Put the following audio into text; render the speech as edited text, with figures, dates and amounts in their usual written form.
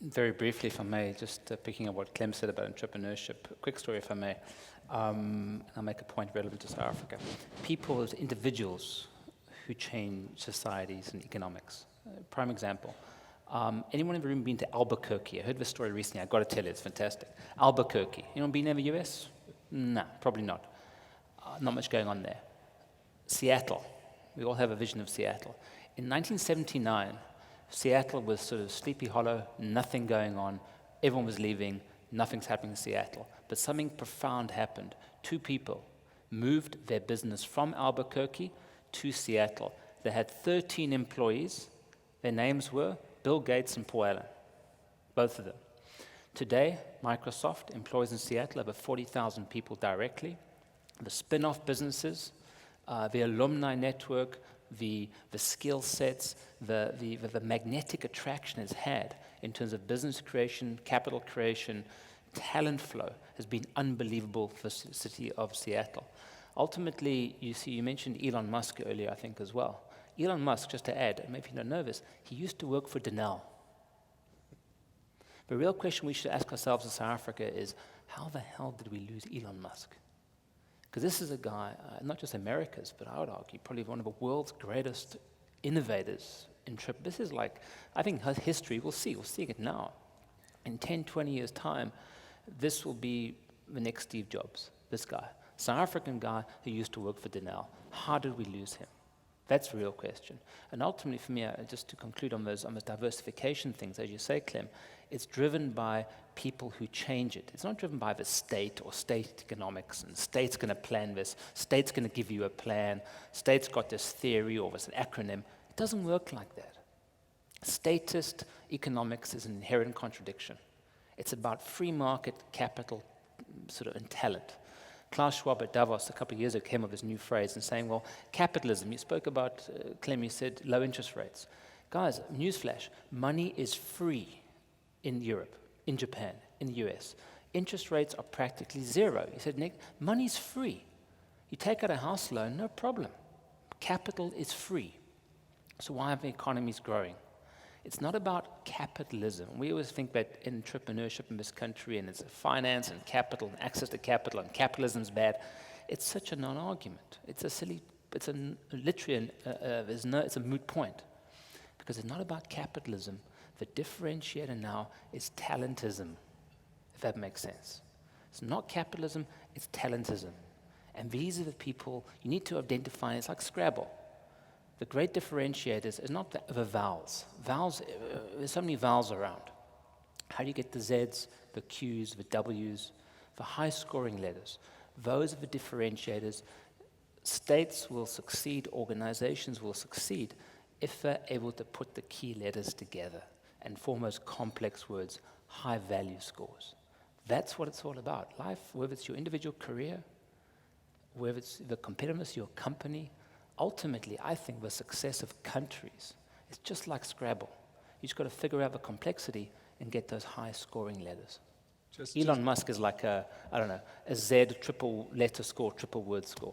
Very briefly, if I may, just picking up what Clem said about entrepreneurship. A quick story, if I may. I'll make a point relevant to South Africa. People as individuals who change societies and economics. Prime example. Anyone in the room been to Albuquerque? I heard this story recently. I've got to tell you, it's fantastic. Albuquerque. Anyone been in the US? No, probably not. Not much going on there. Seattle. We all have a vision of Seattle. In 1979, Seattle was sort of Sleepy Hollow, nothing going on. Everyone was leaving. Nothing's happening in Seattle. But something profound happened. Two people moved their business from Albuquerque to Seattle. They had 13 employees. Their names were Bill Gates and Paul Allen, both of them. Today, Microsoft employs in Seattle over 40,000 people directly. The spin-off businesses, the alumni network, the skill sets, the magnetic attraction it's had in terms of business creation, capital creation, talent flow has been unbelievable for the city of Seattle. Ultimately, you mentioned Elon Musk earlier, I think, as well. Elon Musk, just to add, and maybe you don't know this, he used to work for Denel. The real question we should ask ourselves in South Africa is, how the hell did we lose Elon Musk? Because this is a guy, not just America's, but I would argue probably one of the world's greatest innovators in trip. This is like, I think history, we're seeing it now. In 10, 20 years' time, this will be the next Steve Jobs, this guy. South African guy who used to work for Denel. How did we lose him? That's the real question. And ultimately for me, just to conclude on those diversification things, as you say, Clem, it's driven by people who change it. It's not driven by the state or state economics, and state's going to plan this, state's going to give you a plan, state's got this theory or this acronym. It doesn't work like that. Statist economics is an inherent contradiction. It's about free market capital and talent. Klaus Schwab at Davos a couple of years ago came up with this new phrase and saying, well, capitalism, you spoke about, Clem, you said low interest rates. Guys, newsflash, money is free in Europe, in Japan, in the US. Interest rates are practically zero. He said, Nick, money's free. You take out a house loan, no problem. Capital is free. So why are the economies growing? It's not about capitalism. We always think that entrepreneurship in this country and it's finance and capital and access to capital and capitalism's bad. It's such a non-argument. It's a moot point. Because it's not about capitalism. The differentiator now is talentism, if that makes sense. It's not capitalism, it's talentism. And these are the people you need to identify. It's like Scrabble. The great differentiators is not the vowels. There's so many vowels around. How do you get the Zs, the Qs, the Ws, the high-scoring letters? Those are the differentiators. States will succeed, organizations will succeed if they're able to put the key letters together and form those complex words, high-value scores. That's what it's all about. Life, whether it's your individual career, whether it's the competitiveness of your company, ultimately, I think the success of countries is just like Scrabble. You just got to figure out the complexity and get those high-scoring letters. Elon Musk is like a Z triple letter score, triple word score.